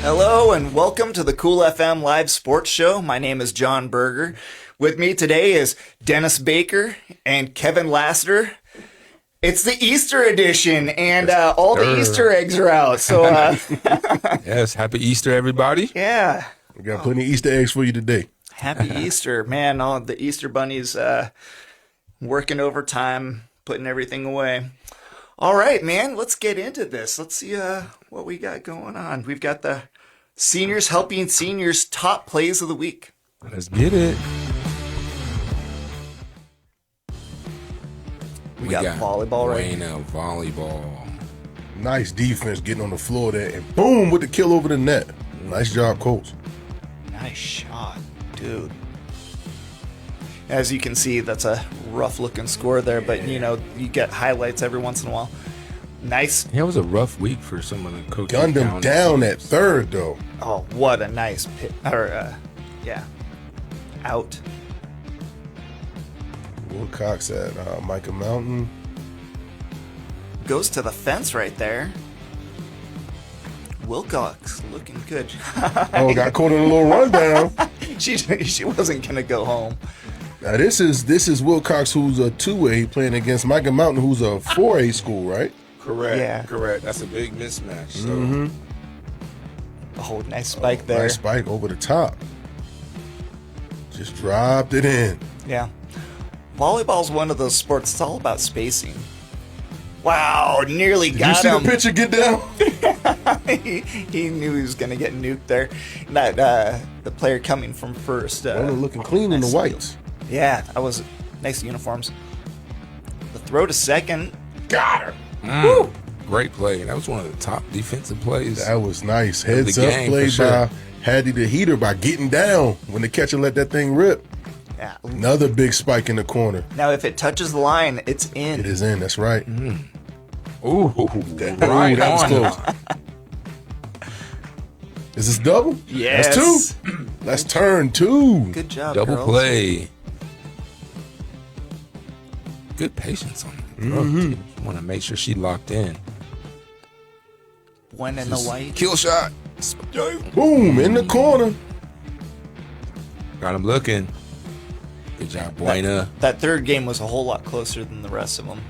Hello and welcome to the Cool FM Live Sports Show. My name is Jon Berger. With me today is Dennis Baker and Kevin Lassiter. It's the Easter edition, and all the Easter eggs are out. So, yes, happy Easter, everybody. Yeah. We got plenty of Easter eggs for you today. Happy Easter. Man, all the Easter bunnies working overtime, putting everything away. All right, man, let's get into this. Let's see what we got going on. We've got the Seniors Helping Seniors top plays of the week. Let's get it. We got volleyball right now. Volleyball. Nice defense getting on the floor there, and boom, with the kill over the net. Nice job, coach. Nice shot, dude. As you can see, that's a rough-looking score there, but, you know, you get highlights every once in a while. Nice. Yeah, it was a rough week for some of the Cochise Gunned him County down teams. at third, though. Oh, what a nice pit. Out. Wilcox at Micah Mountain. Goes to the fence right there. Wilcox looking good. Oh, got caught in a little rundown. She wasn't going to go home. Now, this is Wilcox, who's a 2A, playing against Micah Mountain, who's a 4A school, right? Correct. Yeah. Correct. That's a big mismatch. So. Oh, nice spike there. Nice spike over the top. Just dropped it in. Yeah. Volleyball's one of those sports, it's all about spacing. Wow, nearly Did got you see him. the pitcher get down? he knew he was going to get nuked there. That the player coming from first. Well, they're looking clean in the whites. Yeah, that was nice uniforms. The throw to second. Got her. Woo! Great play. That was one of the top defensive plays. That was nice. Of the Heads up game, play for sure. by Hattie the Heater by getting down when the catcher let that thing rip. Yeah. Another big spike in the corner. Now, if it touches the line, it's in. It is in. That's right. Ooh, right that was on. close. Is this double? Yes. That's two. That's turn two. Good job, Double girls. play. Good patience on the throw. Want to make sure she locked in. One in the white. Kill shot. Boom, in the corner. Got him looking. Good job, Buena. That third game was a whole lot closer than the rest of them.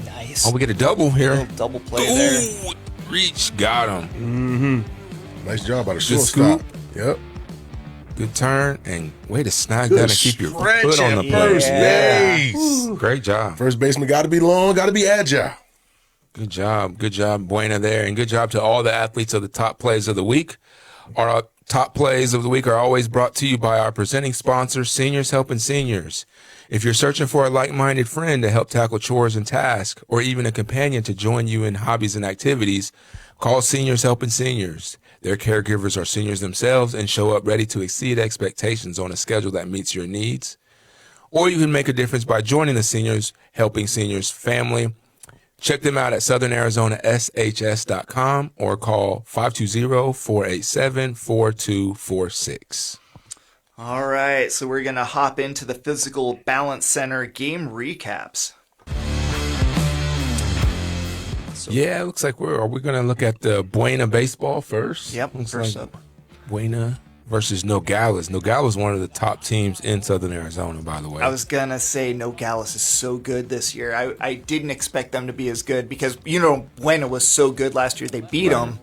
Nice. Oh, we get a double here. Little double play there. Ooh, reach. Got him. Nice job by the Good shortstop. scoop. Yep. Good turn. And way to snag Good that and keep your stretch foot on at the play. first base. Great job. First baseman got to be long, got to be agile. Good job. Good job, Buena there. And good job to all the athletes of the top plays of the week. Our top plays of the week are always brought to you by our presenting sponsor, Seniors Helping Seniors. If you're searching for a like-minded friend to help tackle chores and tasks, or even a companion to join you in hobbies and activities, call Seniors Helping Seniors. Their caregivers are seniors themselves and show up ready to exceed expectations on a schedule that meets your needs. Or you can make a difference by joining the Seniors Helping Seniors family. Check them out at southernarizonaSHS.com or call 520-487-4246. All right, so we're going to hop into the Fyzical Balance Center game recaps. Yeah, it looks like are we going to look at the Buena baseball first? Yep, Looks first like up. Buena versus Nogales. Nogales is one of the top teams in Southern Arizona, by the way. I was going to say Nogales is so good this year. I didn't expect them to be as good because, you know, Buena was so good last year. They beat them,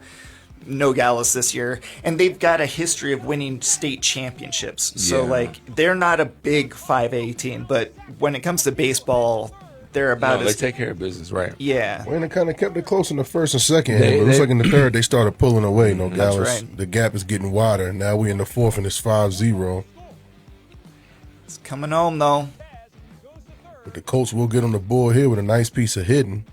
Nogales, this year. And they've got a history of winning state championships. So, Yeah. they're not a big 5A team. But when it comes to baseball, they're about they as... take care of business, right? Yeah. Well, they kind of kept it close in the first and second, They- but it looks they- like in the third they started pulling away. Nogales, right. the gap is getting wider. Now we're in the fourth and it's 5-0. It's coming home, though. But the Colts will get on the board here with a nice piece of hitting.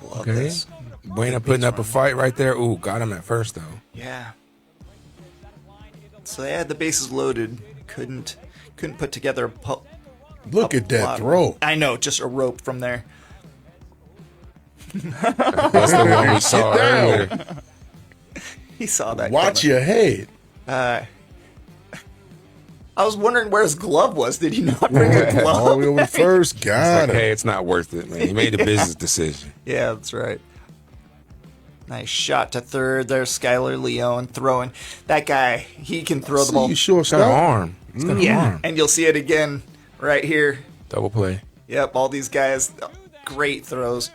Love Okay. this. Buena putting up a fight right there. Ooh, got him at first, though. Yeah. So they had the bases loaded. Couldn't put together a Look at that throw. I know, just a rope from there. That's the one we saw Sit down. earlier. He saw that. Watch coming. your head. I was wondering where his glove was. Did he not bring a glove? All the way over the first. Got Hey, it. it's not worth it, man. He made a business decision. Yeah, that's right. Nice shot to third. There's Skylar Leone throwing. That guy, he can throw the See ball. you short It's got an stop. arm. It's got an Yeah, arm. and you'll see it again right here. Double play. Yep, all these guys, great throws.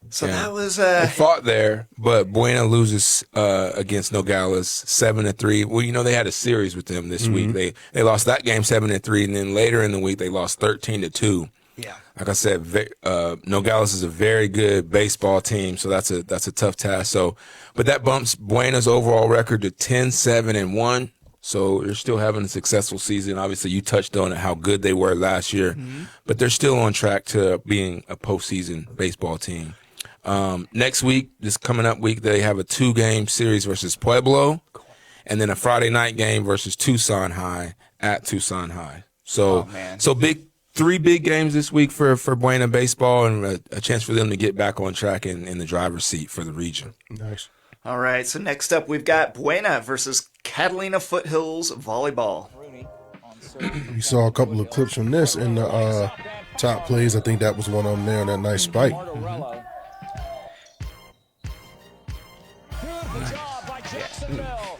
So Yeah. that was They fought there, but Buena loses against Nogales 7-3. Well, you know they had a series with them this week. They lost that game 7-3, and then later in the week they lost 13-2. yeah. Like I said, Nogales is a very good baseball team, so that's a tough task. So, but that bumps Buena's overall record to 10-7-1. So they're still having a successful season. Obviously, you touched on it, how good they were last year, but they're still on track to being a postseason baseball team. Next week, this coming up week, they have a 2-game series versus Pueblo, and then a Friday night game versus Tucson High at Tucson High. So, man. so three big games this week for Buena baseball, and a chance for them to get back on track in the driver's seat for the region. Nice. All right, so next up we've got Buena versus Catalina Foothills Volleyball. We saw a couple of clips from this in the top plays. I think that was one of them there, that nice spike.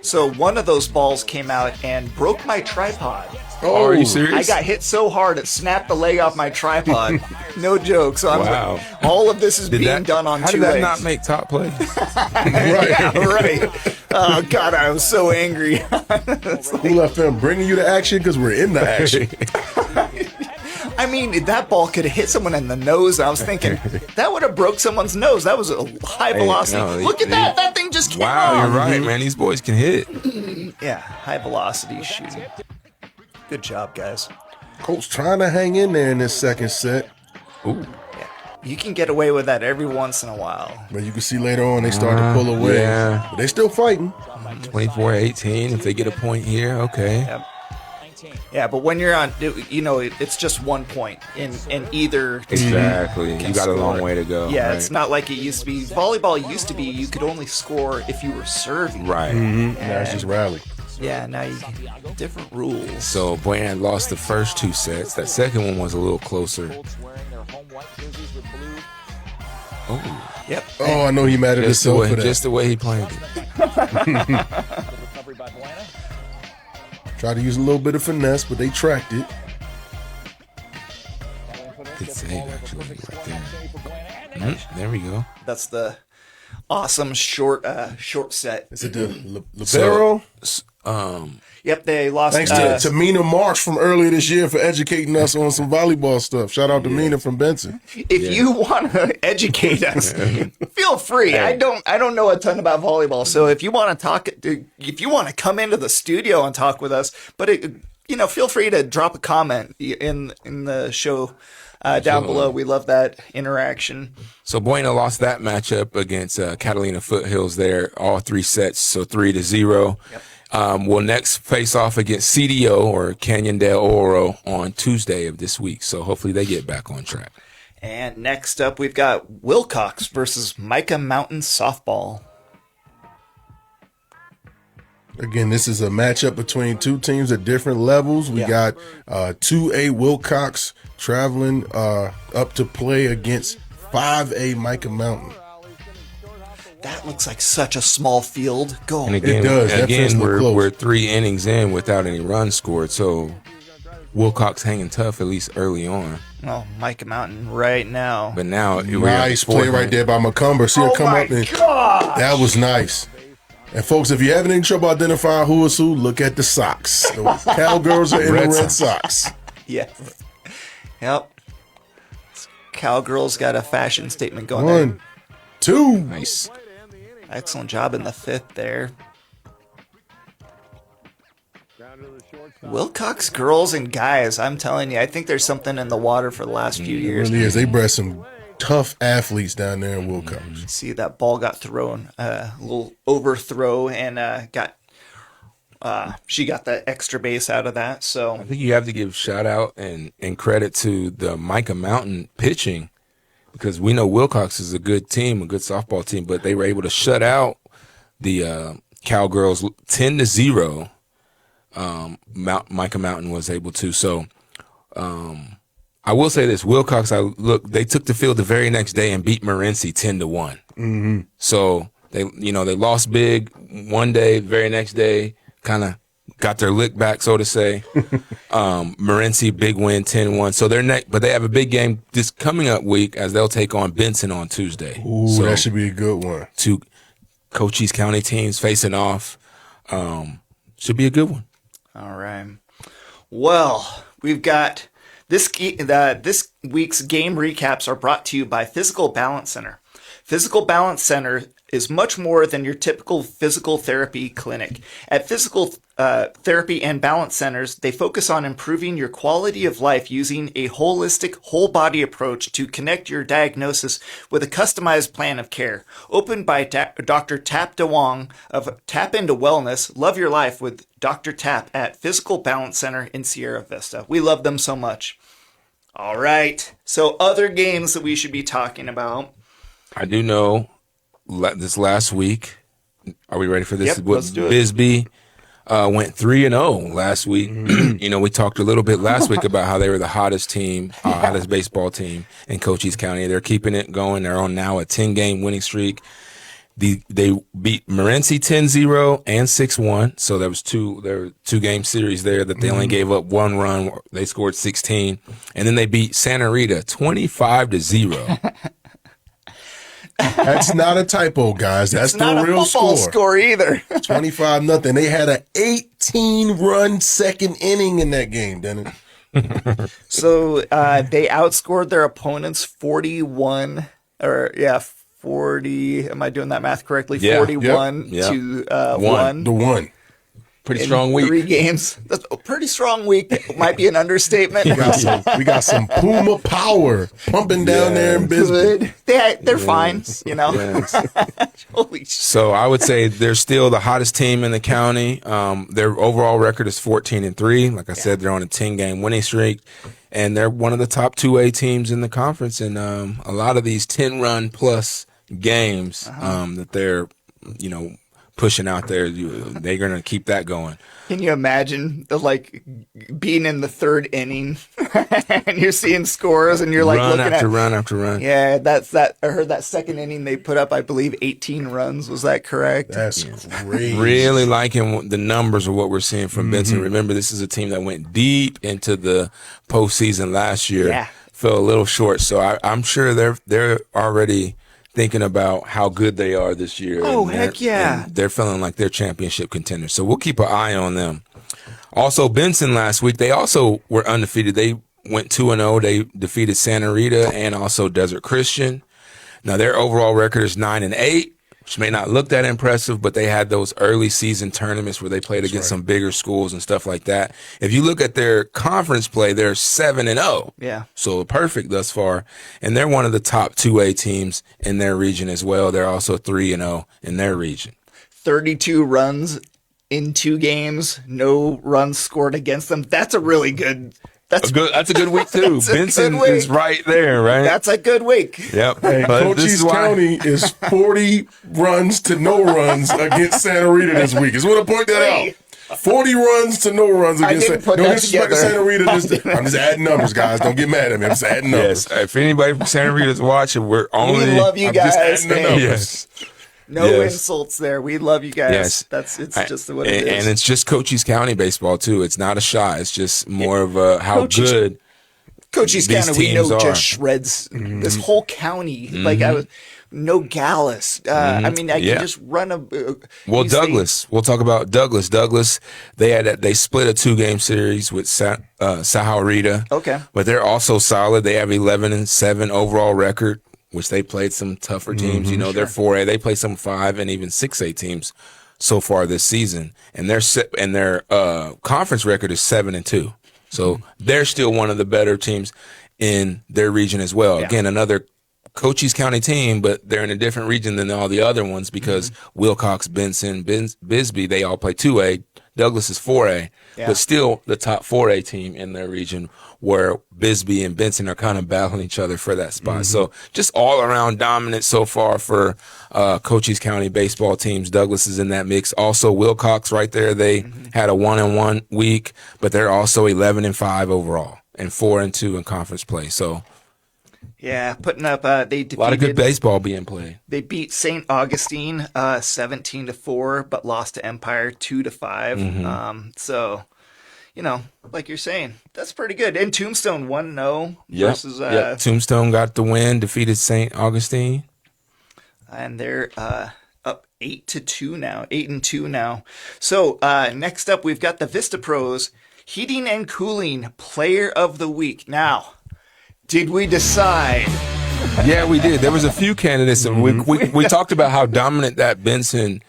So one of those balls came out and broke my tripod. Oh, are you I serious? got hit so hard it snapped the leg off my tripod. No joke. So Wow. all of this is being that, done on how two did that legs. not make top plays? Yeah, right. Oh God, I was so angry. Who left them bringing you to action? Because we're in the action. I mean, that ball could have hit someone in the nose. I was thinking that would have broke someone's nose. That was a high velocity. no, Look at that! That thing just came Wow, off. you're right, man. These boys can hit. Yeah, high velocity shooting. Good job, guys. Coach trying to hang in there in this second set. Ooh. Yeah, you can get away with that every once in a while. But you can see later on they start to pull away. Yeah. But they still fighting. 24-18. If they get a point here, okay. Yep. Yeah, but when you're on, it's just 1 point in either team. Exactly. can You got a long score. way to go. Yeah, right. it's not like it used to be. Volleyball used to be you could only score if you were serving. Right. Now it's just rally. Yeah, now you different rules. So Buena lost the first 2 sets. That second one was a little closer. Oh, Yep. Oh, I know he mad at himself for that. just the way he played it. Tried to use a little bit of finesse, but they tracked it. Good save, actually, right there. There we go. That's the awesome short set. Is it the libero? Yep, they lost. Thanks to Mina Marsh from earlier this year for educating us on some volleyball stuff. Shout out to Mina from Benson. If you want to educate us, feel free. I don't know a ton about volleyball, so if you want to come into the studio and talk with us, but feel free to drop a comment in the show down below. We love that interaction. So Buena lost that matchup against Catalina Foothills there, all 3 sets, so 3-0. Yep. We'll next face off against CDO or Canyon del Oro on Tuesday of this week. So hopefully they get back on track. And next up, we've got Wilcox versus Micah Mountain Softball. Again, this is a matchup between 2 teams at different levels. We got 2A Wilcox traveling up to play against 5A Micah Mountain. That looks like such a small field. Go. And again, It does. That feels we're close. 3 innings in without any runs scored. So Wilcox hanging tough, at least early on. Oh, Micah Mountain right now. But now Nice play right there by McCumber. See her come up and that was nice. And folks, if you're having any trouble identifying who is who, look at the socks. The Cowgirls are in the red socks. Yeah. Yep. Cowgirls got a fashion statement going there. 1, 2. Nice. Excellent job in the 5th there. Wilcox girls and guys, I'm telling you, I think there's something in the water for the last few It years. really is. They bred some tough athletes down there in Wilcox. See, that ball got thrown, a little overthrow, and she got the extra base out of that. So I think you have to give shout out and credit to the Micah Mountain pitching, because we know Wilcox is a good team, a good softball team, but they were able to shut out the Cowgirls 10-0 Micah Mountain was able to. So I will say this: Wilcox, they took the field the very next day and beat Morenci 10-1. Mm-hmm. So they lost big one day, very next day, kind of got their lick back, so to say. Morenci, big win, 10-1. So but they have a big game this coming up week as they'll take on Benson on Tuesday. Ooh, so that should be a good one. Two Cochise County teams facing off. Should be a good one. All right. Well, we've got this week's game recaps are brought to you by Fyzical Balance Center. Fyzical Balance Center is much more than your typical physical therapy clinic. At Fyzical Therapy and Balance Centers, they focus on improving your quality of life using a holistic, whole-body approach to connect your diagnosis with a customized plan of care. Opened by Dr. Tap DeWong of Tap Into Wellness, love your life with Dr. Tap at Fyzical Balance Center in Sierra Vista. We love them so much. All right, so other games that we should be talking about. I do know this last week. Are we ready for this? Yep, let's do it. Bisbee went 3-0 last week. We talked a little bit last week about how they were the hottest team, hottest baseball team in Cochise County. They're keeping it going. They're on now a 10-game winning streak. They beat Morenci 10-0 and 6-1. So there were two-game series there that they only gave up one run. They scored 16. And then they beat Santa Rita 25-0. That's not a typo, guys. That's Not the a real football score. score either. 25-0. They had an 18-run second inning in that game, Dennis. So they outscored their opponents 40. Am I doing that math correctly? Yeah. 41 Yep. to One. 1. The one. Pretty in strong week. 3 games. That's a pretty strong week. Might be an understatement. We got some Puma power pumping down there in Bisbee. Good. They're fine, Yes. Holy shit. So I would say they're still the hottest team in the county. Their overall record is 14-3. Like I said, they're on a 10-game winning streak, and they're one of the top 2A teams in the conference. And a lot of these 10-run plus games that they're pushing out there, they're going to keep that going. Can you imagine being in the 3rd inning and you're seeing scores and you're Run looking after at run after run. Yeah, that's that. I heard that 2nd inning they put up, I believe, 18 runs. Was that correct? That's crazy. Really liking the numbers of what we're seeing from Benson. Remember, this is a team that went deep into the postseason last year. Yeah. Fell a little short, so I'm sure they're already thinking about how good they are this year. Oh, and heck yeah. and they're feeling like they're championship contenders. So we'll keep an eye on them. Also, Benson last week, they also were undefeated. They went 2-0. They defeated Santa Rita and also Desert Christian. Now, their overall record is 9-8, which may not look that impressive, but they had those early season tournaments where they played against some bigger schools and stuff like that. If you look at their conference play, they're 7-0. Yeah. So perfect thus far. And they're one of the top 2A teams in their region as well. They're also 3-0 in their region. 32 runs in 2 games, no runs scored against them. That's a really good. That's That's a good week too. That's a Benson good week. is right there, right? That's a good week. Yep. Hey, But this Cochise is why- County is 40 runs to no runs against Santa Rita this week. Just want to point that Hey. out. 40 runs to no runs I against didn't Santa put Rita. Don't that disrespect together. Santa Rita. I'm just adding numbers, guys. Don't get mad at me. I'm just adding numbers. Yes. If anybody from Santa Rita is watching, we're only. We love you I'm just guys. adding the Hey, numbers. Yes. no Yes. insults there. We love you guys. Yes. It's just what it and, is. and it's just Cochise County baseball too. It's not a shot. It's just more of a how Cochise- good. Cochise these County, we know, teams are. just shreds this whole county. No Gallus. I mean, I Yeah. can just run a. Well, you say- Douglas. We'll talk about Douglas. Douglas. They split a 2-game series with Sahau Rita. Okay. But they're also solid. They have 11-7 overall record, which they played some tougher teams. They're 4A. They play some 5 and even 6A teams so far this season, and their conference record is 7-2. So they're still one of the better teams in their region as well. Yeah. Again, another Cochise County team, but they're in a different region than all the other ones because Wilcox, Benson, Bisbee, they all play 2A. Douglas is 4A, but still the top 4A team in their region, where Bisbee and Benson are kind of battling each other for that spot. So just all around dominant so far for Cochise County baseball teams. Douglas is in that mix. Also Wilcox right there. They had a 1-1 week, but they're also 11-5 overall and 4-2 in conference play. So Yeah, putting up. They defeated, a lot of good baseball being played. They beat St. Augustine 17-4, but lost to Empire 2-5. So, like you're saying, that's pretty good. And Tombstone 1-0 versus. Tombstone got the win, defeated St. Augustine, and they're up 8-2 now, 8-2 now. So next up, we've got the Vista Pros Heating and Cooling Player of the Week. Now, did we decide? Yeah, we did. There was a few candidates, and we talked about how dominant that Benson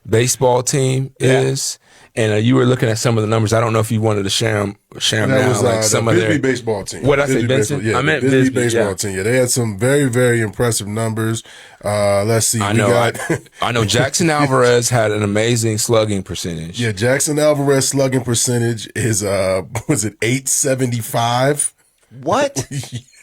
baseball team is. And you were looking at some of the numbers. I don't know if you wanted to share them now. Was, like some the of Bisbee their baseball team. What I say, Benson? I meant Bisbee Bisbee baseball team. Yeah, they had some very, very impressive numbers. Let's see. I know Jackson Alvarez had an amazing slugging percentage. Yeah, Jackson Alvarez slugging percentage is was it 875? What?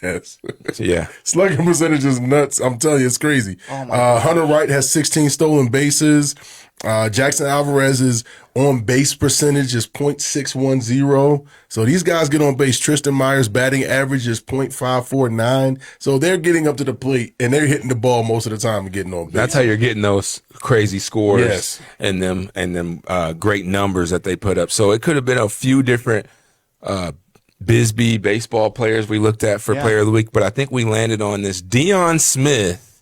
Yes. Yeah. Slugging percentage is nuts. I'm telling you, it's crazy. Oh my God. Hunter Wright has 16 stolen bases. Jackson Alvarez's on base percentage is .610. So these guys get on base. Tristan Myers' batting average is .549. So they're getting up to the plate and they're hitting the ball most of the time and getting on base. That's how you're getting those crazy scores Yes. and them great numbers that they put up. So it could have been a few different Bisbee baseball players we looked at for Player of the Week, but I think we landed on this Dion Smith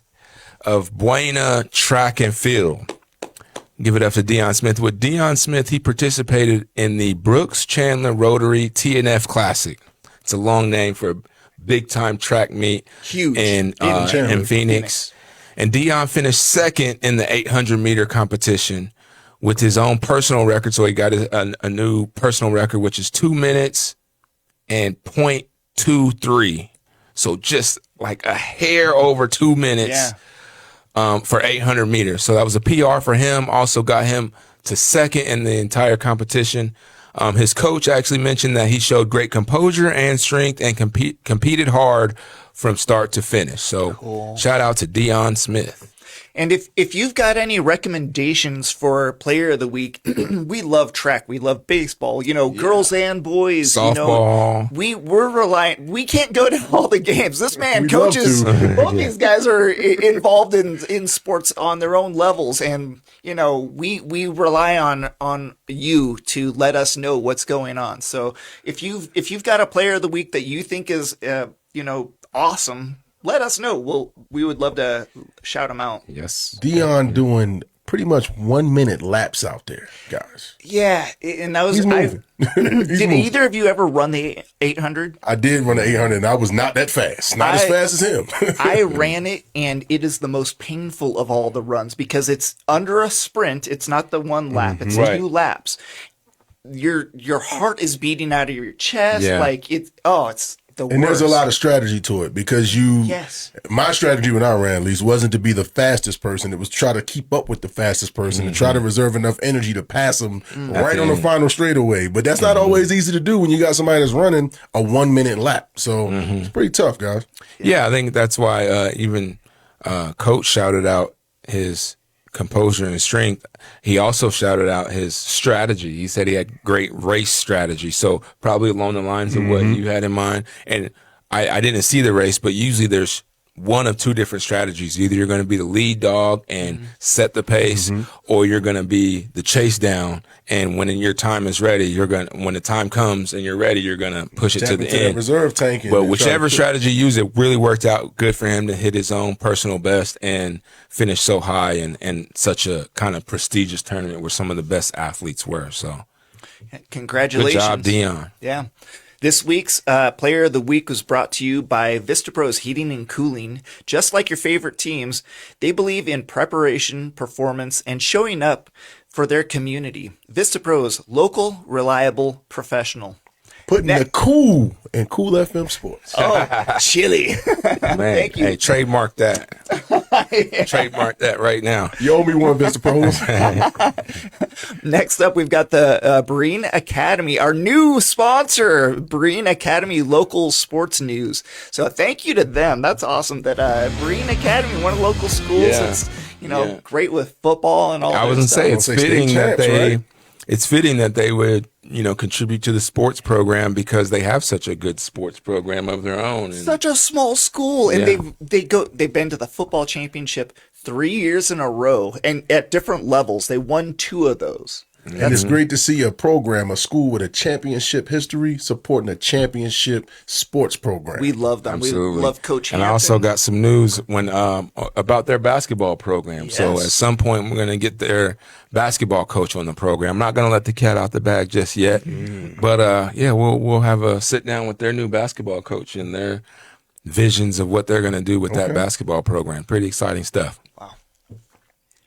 of Buena Track and Field. Give it up to Dion Smith. With Dion Smith, he participated in the Brooks Chandler Rotary TNF Classic. It's a long name for a big-time track meet. Huge. In Phoenix. And Dion finished second in the 800-meter competition with his own personal record. So he got a new personal record, which is 2 minutes and .23. So just like a hair over 2 minutes. For 800 meters. So that was a PR for him. Also got him to second in the entire competition. His coach actually mentioned that he showed great composure and strength and competed hard from start to finish. So Shout out to Dion Smith. And if you've got any recommendations for Player of the Week, we love track, we love baseball, girls and boys, softball. We're reliant. We can't go to all the games. This man We'd coaches. love to. Both these guys are involved in sports on their own levels, and we rely on you to let us know what's going on. So if you've got a Player of the Week that you think is awesome, let us know. We would love to shout them out. Yes. Dion doing pretty much 1 minute laps out there, guys. Yeah, and that was. He's moving. Did either of you ever run the 800? I did run the 800, and I was not that fast. Not as fast as him. I ran it, and it is the most painful of all the runs because it's under a sprint. It's not the one lap. It's Right. 2 laps. Your heart is beating out of your chest. Yeah. Like it's the And worst. there's a lot of strategy to it because my strategy when I ran, at least, wasn't to be the fastest person. It was try to keep up with the fastest person and try to reserve enough energy to pass them right on the final straightaway. But that's not always easy to do when you got somebody that's running a 1 minute lap. So it's pretty tough, guys. Yeah, I think that's why even Coach shouted out his composure and strength. He also shouted out his strategy. He said he had great race strategy. So probably along the lines of what you had in mind. And I didn't see the race, but usually there's one of 2 different strategies. Either you're going to be the lead dog and set the pace, or you're going to be the chase down. And when your time is ready, when the time comes and you're ready, you're going to push it to the Tap into end. that reserve tank. But whichever strategy you use, it really worked out good for him to hit his own personal best and finish so high and such a kind of prestigious tournament where some of the best athletes were. So Congratulations. good job, Dion. Yeah. This week's Player of the Week was brought to you by Vista Pros Heating and Cooling. Just like your favorite teams, they believe in preparation, performance, and showing up for their community. Vista Pros, local, reliable, professional. Putting the cool in Cool FM Sports. Oh, chili. Man, Thank you. hey, trademark that. Trademark that right now. You owe me one, Vista Pros. Next up, we've got the Berean Academy, our new sponsor, Berean Academy Local Sports News. So thank you to them. That's awesome that Berean Academy, one of the local schools, Yeah. is great with football and all I that was going to stuff. say, it's I'll say fitting state that champs, they, right? it's fitting that they would, contribute to the sports program because they have such a good sports program of their own. And Such a small school, and Yeah. they've been to the football championship 3 years in a row, and at different levels. They won 2 of those. And it's great to see a program, a school with a championship history supporting a championship sports program. We love them. Absolutely. We love Coach And Hampton. I also got some news about their basketball program. So Yes. at some point, we're going to get their basketball coach on the program. I'm not going to let the cat out the bag just yet, but we'll have a sit down with their new basketball coach and their visions of what they're going to do with that basketball program. Pretty exciting stuff.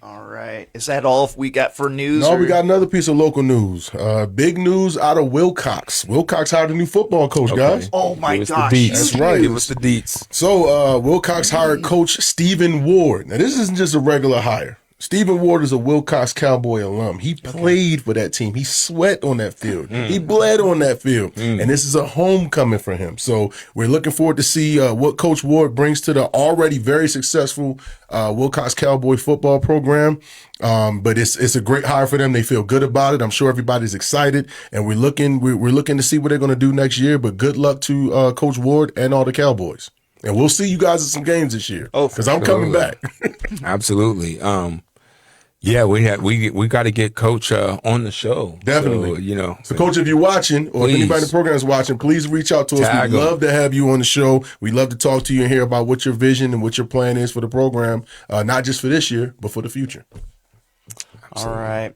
All right. Is that all we got for news? No, or- we got another piece of local news. Big news out of Wilcox. Wilcox hired a new football coach, guys. Oh my Give us the gosh. deets. That's right. Give us the deets. So Wilcox hired Coach Stephen Ward. Now, this isn't just a regular hire. Stephen Ward is a Wilcox Cowboy alum. He played for that team. He sweat on that field. He bled on that field. And this is a homecoming for him. So we're looking forward to see what Coach Ward brings to the already very successful Wilcox Cowboy football program. But it's a great hire for them. They feel good about it. I'm sure everybody's excited. And we're looking to see what they're going to do next year. But good luck to Coach Ward and all the Cowboys. And we'll see you guys at some games this year. Oh, because I'm coming back. Absolutely. We got to get Coach on the show. Definitely. So, So, Coach, if you're watching, or if Please. anybody in the program is watching, please reach out to us. Tag We'd 'em. love to have you on the show. We'd love to talk to you and hear about what your vision and what your plan is for the program, not just for this year, but for the future. All right.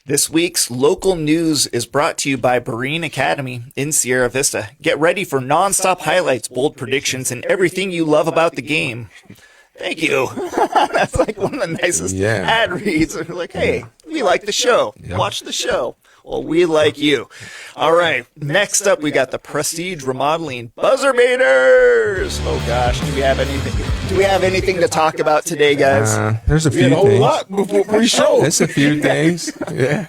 This week's local news is brought to you by Berean Academy in Sierra Vista. Get ready for nonstop highlights, bold predictions, and everything you love about the game. Thank you. That's like one of the nicest ad reads. They're like, hey, we like the show. Watch the show. Well, we like you. All right. Next up, we got the Prestige Remodeling Buzzer Beaters. Oh gosh, do we have anything to talk about today, guys? there's a We few had a whole things. lot before pre-show. There's a few things. Yeah.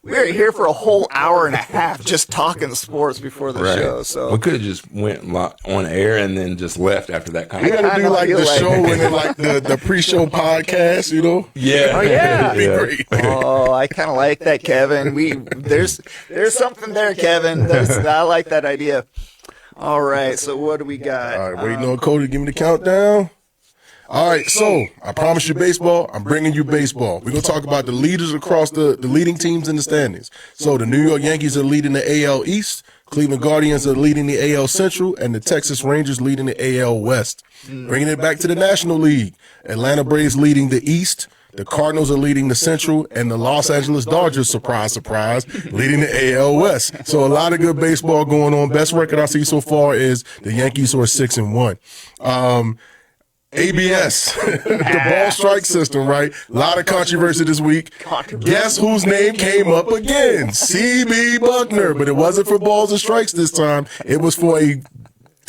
We were here for a whole hour and a half just talking sports before the show. So we could have just went on air and then just left after that We conversation. got to do like feel the like- show and then like the pre-show podcast, Yeah. Oh, yeah. That'd be great. Oh, I kind of like that, Kevin. There's something there, Kevin. I like that idea. All right, so what do we got? All right, waiting on Cody to give me the countdown. All right, so I promised you baseball. I'm bringing you baseball. We're going to talk about the leaders across the leading teams in the standings. So the New York Yankees are leading the AL East, Cleveland Guardians are leading the AL Central, and the Texas Rangers leading the AL West. Bringing it back to the National League, Atlanta Braves leading the East, the Cardinals are leading the Central, and the Los Angeles Dodgers, surprise, surprise, leading the AL West. So a lot of good baseball going on. Best record I see so far is the Yankees, who are 6-1. ABS, the ball strike system, right? A lot of controversy this week. Guess whose name came up again? C.B. Buckner, but it wasn't for balls and strikes this time. It was for a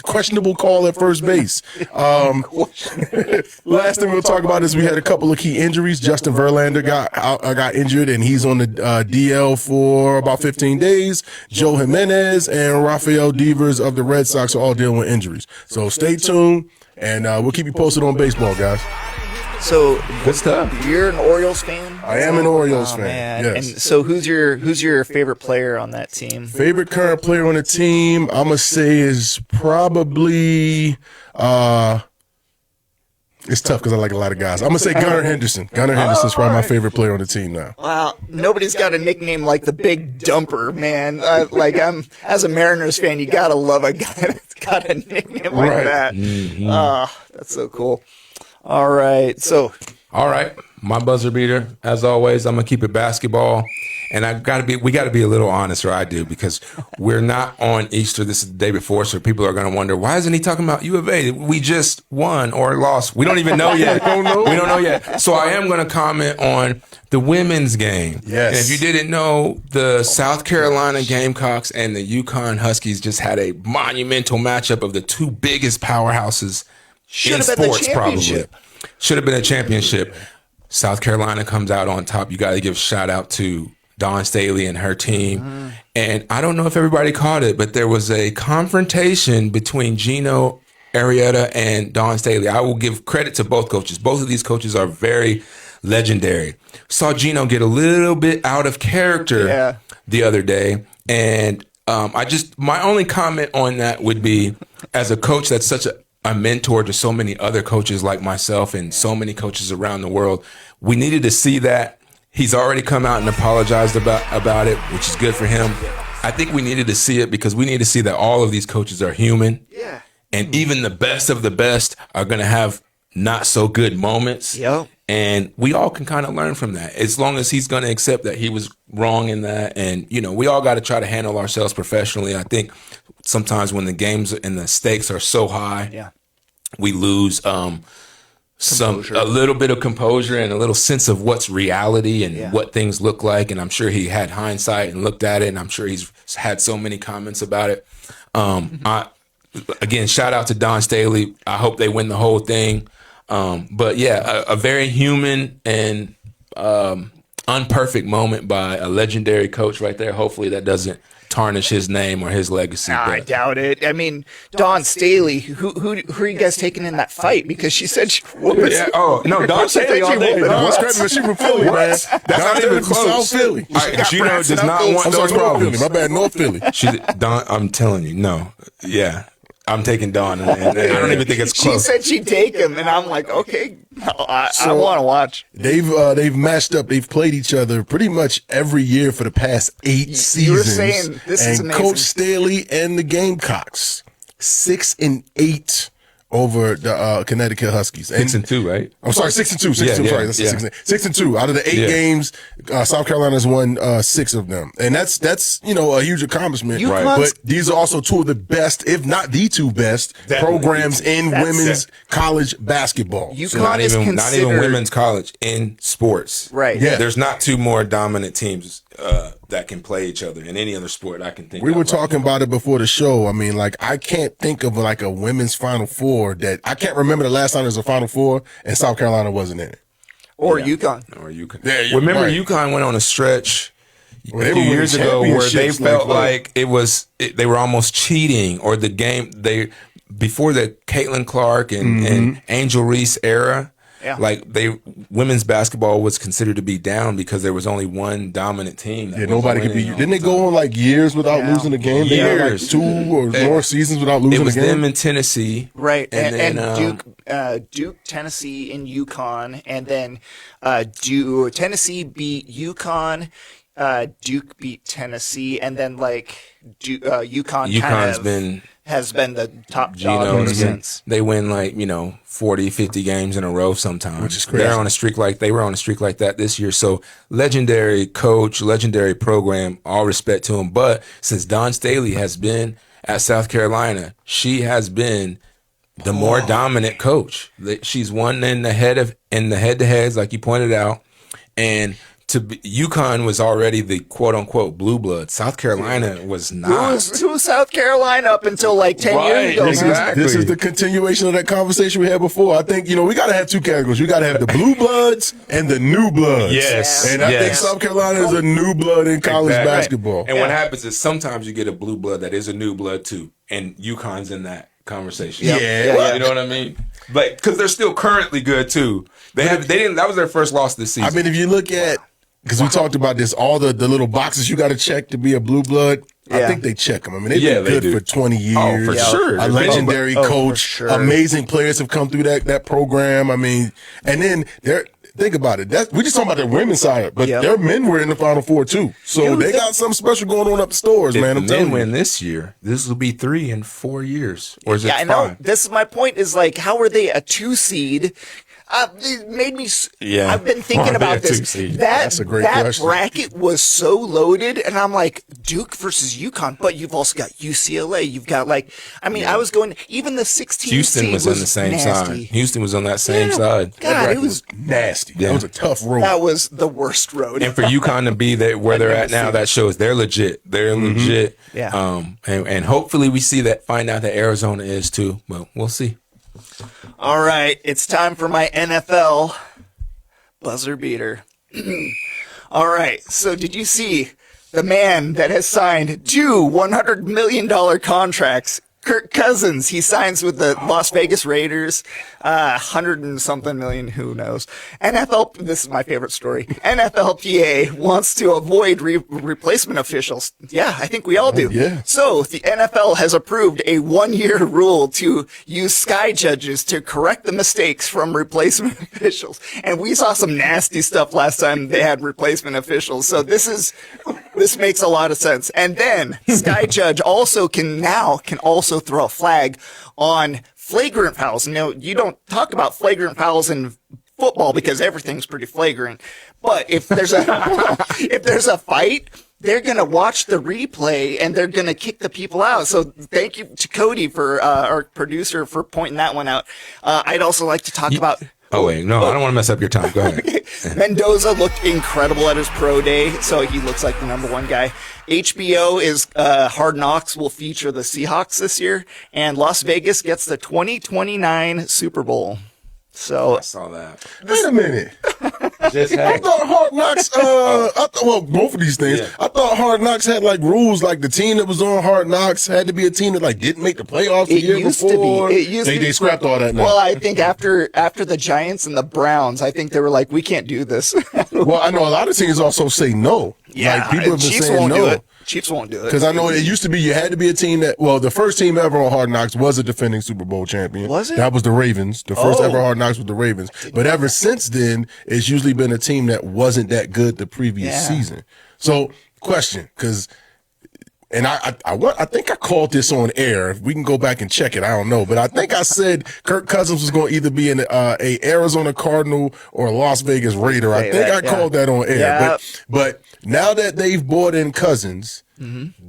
questionable call at first base. Last thing we'll talk about is we had a couple of key injuries. Justin Verlander got injured, and he's on the DL for about 15 days. Joe Jimenez and Rafael Devers of the Red Sox are all dealing with injuries. So stay tuned, and we'll keep you posted on baseball, guys. So Good stuff. you're an Orioles fan? I am an Orioles fan. Man. Yes. And so who's your favorite player on that team? Favorite current player on the team, I'm going to say is probably, it's tough because I like a lot of guys. I'm going to say Gunnar Henderson. Gunnar Henderson's probably my favorite player on the team now. Wow, nobody's got a nickname like the Big Dumper, man. As a Mariners fan, you gotta love a guy that's got a nickname like Right. that. That's so cool. All right, so All right. My buzzer beater, as always, I'm going to keep it basketball. And we got to be a little honest, or I do, because we're not on Easter. This is the day before, so people are going to wonder, why isn't he talking about U of A? We just won or lost. We don't even know yet. We don't know yet. So I am going to comment on the women's game. Yes. And if you didn't know, the South Carolina Gamecocks and the UConn Huskies just had a monumental matchup of the two biggest powerhouses in sports, probably. Should have been a championship. South Carolina comes out on top. You got to give a shout out to Dawn Staley and her team. And I don't know if everybody caught it, but there was a confrontation between Gino Arrieta and Dawn Staley. I will give credit to both coaches. Both of these coaches are very legendary. Saw Gino get a little bit out of character the other day. And my only comment on that would be, as a coach that's such a mentor to so many other coaches like myself and so many coaches around the world, we needed to see that. He's already come out and apologized about it, which is good for him. I think we needed to see it because we need to see that all of these coaches are human. Yeah. And even the best of the best are going to have not so good moments. Yep. And we all can kind of learn from that, as long as he's going to accept that he was wrong in that. And, we all got to try to handle ourselves professionally. I think sometimes when the games and the stakes are so high, we lose a little bit of composure and a little sense of what's reality and what things look like. And I'm sure he had hindsight and looked at it, and I'm sure he's had so many comments about it. Again, shout out to Dawn Staley. I hope they win the whole thing. But yeah, a very human and unperfect moment by a legendary coach right there. Hopefully that doesn't tarnish his name or his legacy. I doubt it. I mean, Dawn Staley, who are you guys taking in that fight? Because she said she was. Yeah. Oh no, Dawn Staley all day. She from Philly, man. That's not even close. South Philly. Gino does not want those problems. My bad, North Philly. Dawn, I'm telling you, no. Yeah. I'm taking Dawn, and I don't even think it's close. She said she'd take him, and I'm like, okay, I want to watch. They've matched up. They've played each other pretty much every year for the past 8 seasons. You were saying this is amazing. Coach Staley and the Gamecocks 6-8 over the Connecticut Huskies. 6-2, right? I'm sorry, 6-2. 6-2. Sorry, that's 6-2. Out of the 8 games, South Carolina's won 6 of them, and that's a huge accomplishment. Right. But these are also 2 of the best, if not the 2 best, programs in women's college basketball. UConn is not even women's college in sports. Right. Yeah. There's not 2 more dominant teams that can play each other in any other sport I can think of. We were talking about it before the show. I mean, I can't think of a women's Final Four that I can't remember the last time there was a Final Four and South Carolina wasn't in it. Or UConn. Yeah, remember, UConn went on a stretch a few years ago where they felt like they were almost cheating, or the game before the Caitlin Clark and Angel Reese era. Yeah. Women's basketball was considered to be down because there was only one dominant team. Nobody could beat you. Didn't they go on years without losing a game? They had 2 or more seasons without losing a game. It was them in Tennessee. Right. And then, Duke, Tennessee, and UConn. And then Tennessee beat UConn. Duke beat Tennessee. And then, UConn has been the top dog since. They win 40, 50 games in a row sometimes. Which is crazy. They were on a streak like that this year. So legendary coach, legendary program, all respect to him. But since Dawn Staley has been at South Carolina, she has been the more dominant coach. She's won in the head-to-heads, like you pointed out. And UConn was already the quote-unquote blue blood. South Carolina was not. It was South Carolina up until 10 years ago. Exactly. This is the continuation of that conversation we had before. I think, we got to have 2 categories. We got to have the blue bloods and the new bloods. Yes. And I think South Carolina is a new blood in college basketball. And what happens is sometimes you get a blue blood that is a new blood too. And UConn's in that conversation. Yeah. You know what I mean? Because they're still currently good too. That was their first loss this season. I mean, if you look at, because we talked about this, all the little boxes you got to check to be a blue blood. I think they check them. I mean, they've been good for 20 years. Oh, for sure. A legendary coach. Amazing players have come through that program. I mean, and then think about it. We just talking about the women's side, but their men were in the Final Four too. So they got something special going on up the stores, man. I'm telling you. If the men win this year, this will be 3 in 4 years. Or is it 5? I know. This is my point is how are they a 2 seed? It made me. Yeah. I've been thinking Oh, about yeah, this. too, see. That's a great that question. bracket was so loaded, and I'm like Duke versus UConn, but you've also got UCLA. You've got I was going even the 16. Houston seed was on the same side. nasty. Houston was on that same Yeah. side. God, it was nasty. Yeah. That was a tough road. that was the worst road. And for UConn to be there where they're at now, that shows they're legit. They're legit. Yeah. And hopefully we see that, find out that Arizona is too. Well, we'll see. All right, it's time for my NFL buzzer beater. All right, so did you see the man that has signed 2 $100 million contracts? Kirk Cousins, he signs with the Las Vegas Raiders, 100 and something million, who knows. This is my favorite story. NFLPA wants to avoid replacement officials. Yeah, I think we all do. Yeah. So the NFL has approved a 1-year rule to use sky judges to correct the mistakes from replacement officials. And we saw some nasty stuff last time they had replacement officials. So this makes a lot of sense. And then sky judge also can also throw a flag on flagrant fouls. Now, you don't talk about flagrant fouls in football because everything's pretty flagrant. But if there's a fight, they're going to watch the replay and they're going to kick the people out. So thank you to Cody, for our producer, for pointing that one out. I'd also like to talk about... Oh, wait. No, I don't want to mess up your time. Go ahead. Okay. Mendoza looked incredible at his pro day, so he looks like the number one guy. HBO is Hard Knocks will feature the Seahawks this year, and Las Vegas gets the 2029 Super Bowl. So I saw that. Wait a minute. Just I had, thought Hard Knocks, both of these things. Yeah. I thought Hard Knocks had rules, the team that was on Hard Knocks had to be a team that didn't make the playoffs the year before. It used to be. They scrapped all that now. Well, I think after the Giants and the Browns, I think they were like, we can't do this. Well, I know a lot of teams also say no. People have been Chiefs saying won't no. do it. Chiefs won't do it. Because I know it used to be you had to be a team the first team ever on Hard Knocks was a defending Super Bowl champion. Was it? That was the Ravens. The first Oh. ever Hard Knocks was the Ravens. But ever since then, it's usually been a team that wasn't that good the previous season. So, question, and I think I called this on air. If we can go back and check it, I don't know. But I think I said Kirk Cousins was going to either be a Arizona Cardinal or a Las Vegas Raider. I think I called that on air. Yeah. But now that they've bought in Cousins,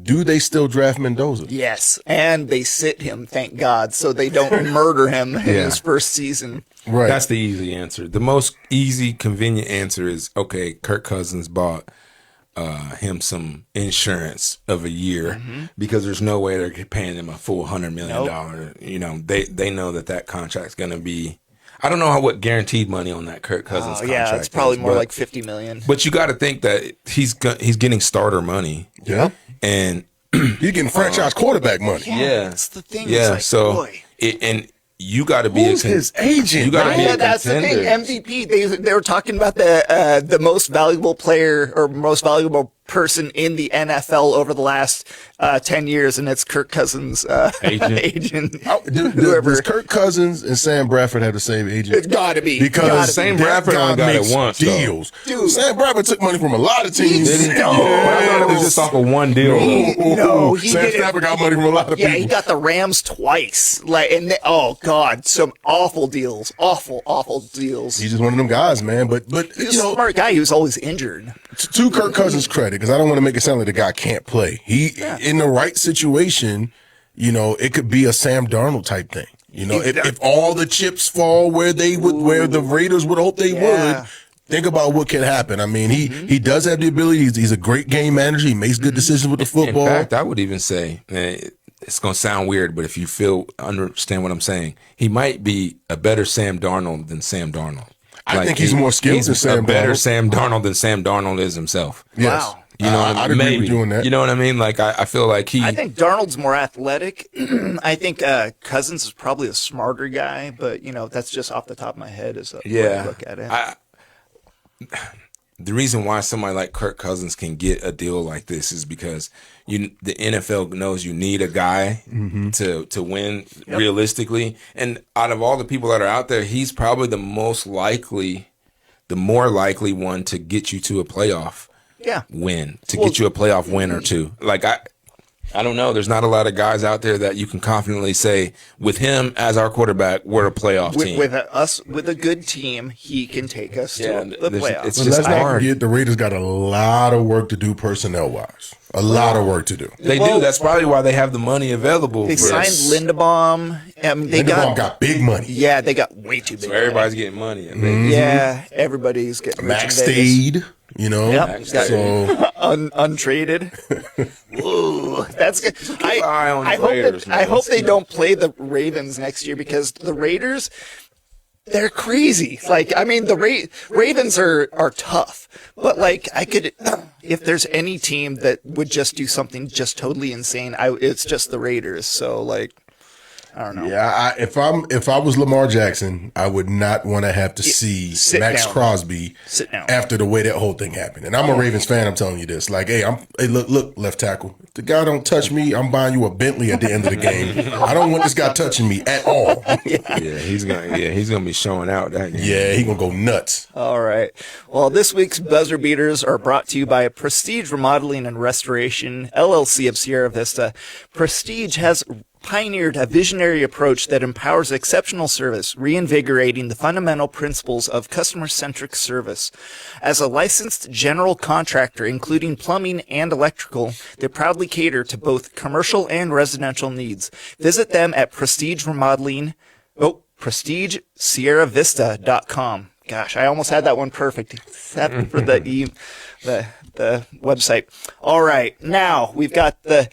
do they still draft Mendoza? Yes, and they sit him, thank God, so they don't murder him in his first season. Right. That's the easy answer. The most easy, convenient answer is, okay, Kirk Cousins bought him some insurance of a year because there's no way they're paying him a full $100 million. You know, they know that contract's going to be. I don't know what guaranteed money on that Kirk Cousins contract. Yeah, it's probably is, more but, like $50 million. But you got to think that he's getting starter money. Yeah. And He's getting franchise quarterback money. yeah, That's the thing. yeah. It's So boy. and you got to be Who's his agent? You got to be a That's the thing. contender. MVP. They were talking about the most valuable player or most valuable person in the NFL over the last 10 years, and it's Kirk Cousins' agent. Does Kirk Cousins and Sam Bradford have the same agent? It's got to be. Because Sam that Bradford guy only got it makes once, though. deals. Dude. Sam Bradford took money from a lot of teams. But I thought it was just off of one deal. No, he Sam did it. Bradford got money from a lot of Yeah, people. he got the Rams twice. Oh God, some awful deals. Awful deals. He's just one of them guys, man. But He's a smart guy. He was always injured. to Kirk Cousins' credit, because I don't want to make it sound like the guy can't play. In the right situation, it could be a Sam Darnold type thing. If all the chips fall where the Raiders would hope they would, think about what can happen. I mean, he does have the ability. He's a great game manager. He makes good decisions with the football. In fact, I would even say, it's going to sound weird, but if you understand what I'm saying, he might be a better Sam Darnold than Sam Darnold. I think he's more skilled than Sam Darnold. A better Darnold. Sam Darnold than Sam Darnold is himself. Yes. Wow. You know, I'd agree with you on that. You know what I mean? Like, I feel like I think Darnold's more athletic. I think Cousins is probably a smarter guy, but that's just off the top of my head as a way I look at it. The reason why somebody like Kirk Cousins can get a deal like this is because the NFL knows you need a guy to win realistically. And out of all the people that are out there, he's probably the more likely one to get you to a playoff win, get you a playoff win or two. Like I don't know. There's not a lot of guys out there that you can confidently say, with him as our quarterback, we're a playoff team. With a good team, he can take us to the playoffs. It's But just let's not hard. forget the Raiders got a lot of work to do personnel-wise. A lot of work to do. They do. That's probably why they have the money available. They for signed us. Linderbaum. They Linderbaum got big money. Yeah, they got way too big. So everybody's getting money. And Yeah, everybody's getting Max rich in Vegas. stayed, you know. Yep. So Untraded. Ooh, that's good. eye on the I hope Raiders, man. I hope they don't play the Ravens next year because the Raiders, they're crazy. Like, I mean, the Ravens are tough, but like, if there's any team that would just do something just totally insane, it's just the Raiders. So like, I don't know. yeah, if I was Lamar Jackson, I would not want to have to see sit Max down. Crosby Sit down. after the way that whole thing happened. And I'm a Ravens fan. I'm telling you this. Like, hey, look, left tackle. If the guy don't touch me, I'm buying you a Bentley at the end of the game. I don't want this guy touching me at all. he's gonna be showing out that game. Yeah, he gonna go nuts. All right. Well, this week's buzzer beaters are brought to you by Prestige Remodeling and Restoration, LLC of Sierra Vista. Prestige has pioneered a visionary approach that empowers exceptional service, reinvigorating the fundamental principles of customer-centric service. As a licensed general contractor, including plumbing and electrical, they proudly cater to both commercial and residential needs. Visit them at prestigesierravista.com. Gosh, I almost had that one perfect, except for the website. All right, now we've got the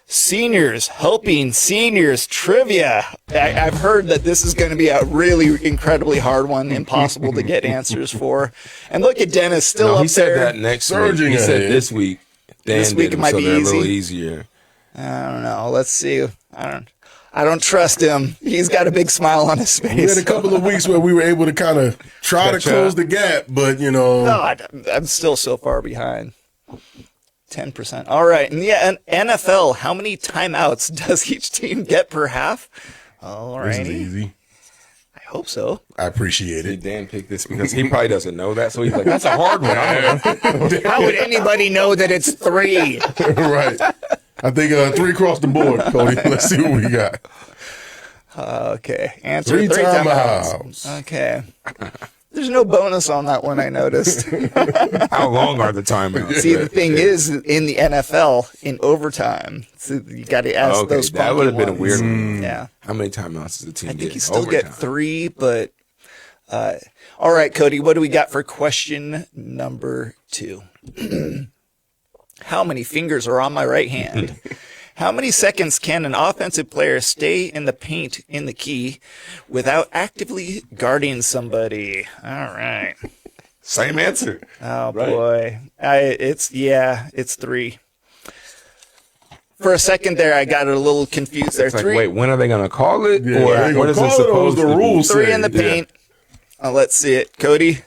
Seniors Helping Seniors Trivia. I've heard that this is going to be a really incredibly hard one, impossible to get answers for. And look at Dennis still up he said there. that next week. Surging He said ahead. this week. This week it might be they're a little easy. easier. I don't know. Let's see. I don't trust him. He's got a big smile on his face. We had a couple of weeks where we were able to kind of try to close the gap, but you know. God, I'm still so far behind. 10%. All right. And yeah, NFL, how many timeouts does each team get per half? All This is righty. easy. I hope so. I appreciate Did it. Dan pick this because he probably doesn't know that, so he's like, "That's a hard one." How would anybody know that it's 3? Right. I think 3 across the board, Cody. Let's see what we got. Okay. Answer 3 3 timeouts. timeouts. Okay. There's no bonus on that one, I noticed. How long are the timeouts? See, the thing is, in the NFL, in overtime, so you got to ask Okay, those that funky would have been a ones. weird one. Yeah. How many timeouts does the team I get? think you still get Overtime. 3, but all right, Cody, what do we got for question number 2? How many fingers are on my right hand? How many seconds can an offensive player stay in the paint in the key without actively guarding somebody? All right. Same answer. Oh Right. boy. It's 3. For a second there, I got a little confused there. It's like, 3. wait, when are they going to call it? Yeah, or they what gonna is it call it or supposed the to be? rules? 3 in the Yeah. paint. Let's see it. Cody?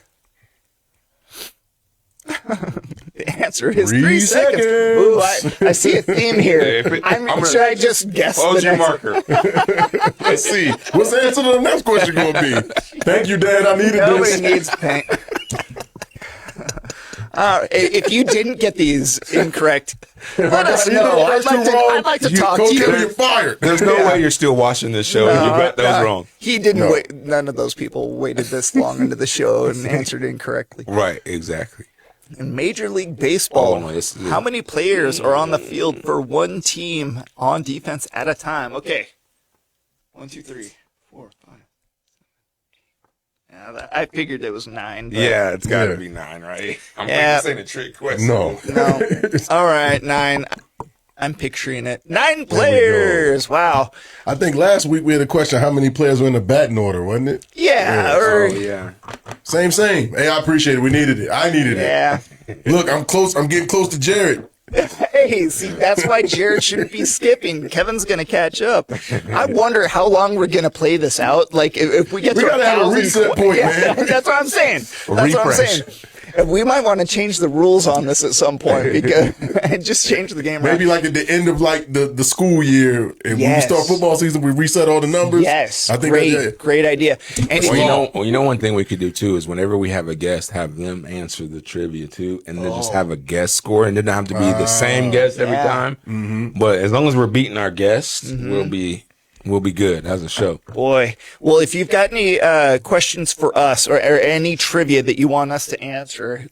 The answer is 3 3 seconds. seconds. Ooh, I see a theme here. Should I just guess the Hold your next marker. Let's see. What's the answer to the next question going to be? Thank you, Dad. I needed Nobody this. needs paint. If you didn't get these incorrect, let us Either know. first two wrong, I'd like to talk Coach to Kelly, you. you're fired. There's no way you're still watching this show and you got those wrong. He didn't No. wait. None of those people waited this long into the show and answered incorrectly. Right, exactly. In Major League Baseball, Oh, no, this is- how many players are on the field for one team on defense at a time? Okay. 1, 2, 3, 4, 5. Yeah, I figured it was 9. But Yeah, it's got to Yeah. be 9, right? I'm Yeah. thinking this ain't a trick question. No. No. All right, 9. I'm picturing it. 9 players. Wow. I think last week we had a question, how many players were in the batting order, wasn't it? Yeah. Oh, yeah. Same. Hey, I appreciate it. We needed it. I needed Yeah. it. Look, I'm close. I'm getting close to Jared. Hey, see, that's why Jared shouldn't be skipping. Kevin's going to catch up. I wonder how long we're going to play this out. Like, if we get We to gotta have a 1,000 reset point, man. That's what I'm saying. That's what I'm refresh. saying. We might want to change the rules on this at some point because and just change the game around. Maybe like at the end of like the school year, and when we Yes. start football season, we reset all the numbers. Yes, I think great idea. And Well, you know, one thing we could do too is whenever we have a guest, have them answer the trivia too, and then just have a guest score, and it doesn't have to be the same guest every Yeah. time. But as long as we're beating our guests, we'll be good as a show. boy, well, if you've got any questions for us or any trivia that you want us to answer,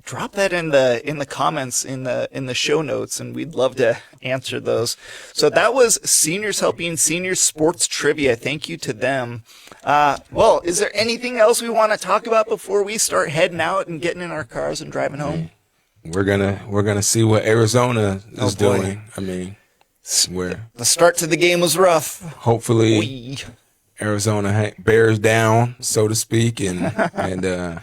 drop that in the comments in the show notes, and we'd love to answer those. So that was Seniors Helping Seniors Sports Trivia. Thank you to them. Well, is there anything else we want to talk about before we start heading out and getting in our cars and driving home? We're gonna see what Arizona is boy. doing. I mean, The start to the game was rough. hopefully Wee. Arizona bears down, so to speak, and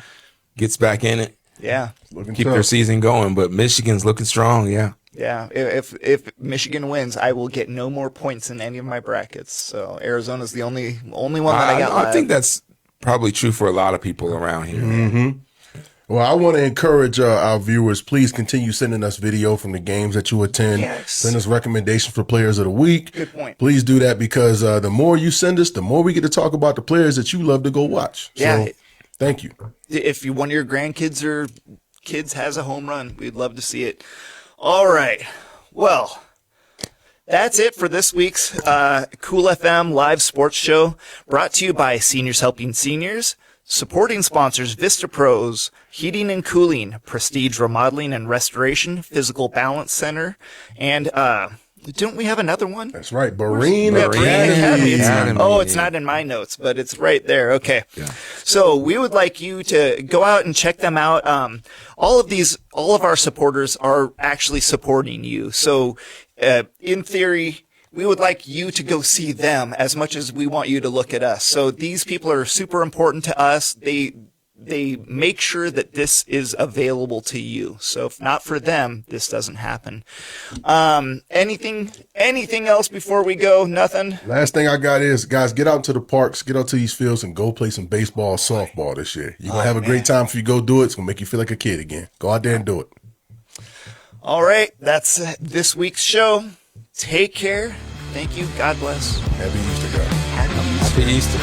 gets back in it. Yeah. Keep their season going. But Michigan's looking strong. Yeah. Yeah, if Michigan wins, I will get no more points in any of my brackets. So Arizona's the only one that I got. I think that's probably true for a lot of people around here. Well, I want to encourage our viewers, please continue sending us video from the games that you attend. Yes. Send us recommendations for players of the week. Good point. Please do that because the more you send us, the more we get to talk about the players that you love to go watch. Yeah. So, thank you. If one of your grandkids or kids has a home run, we'd love to see it. All right. Well, that's it for this week's Cool FM live sports show, brought to you by Seniors Helping Seniors. Supporting sponsors Vista Pros, Heating and Cooling, Prestige Remodeling and Restoration, Physical Balance Center, and didn't we have another one? That's right. Berean Yeah, Berean Academy. Academy. It's not in my notes, but it's right there. Okay. Yeah. So we would like you to go out and check them out. All of our supporters are actually supporting you. So, in theory, we would like you to go see them as much as we want you to look at us. So these people are super important to us. They make sure that this is available to you. So if not for them, this doesn't happen. Anything else before we go? Nothing? Last thing I got is, guys, get out to the parks, get out to these fields, and go play some baseball, softball this year. You're going to have a great time if you go do it. It's going to make you feel like a kid again. Go out there and do it. All right. That's this week's show. Take care. Thank you. God bless. Happy Easter, guys. Happy Easter. Happy Easter.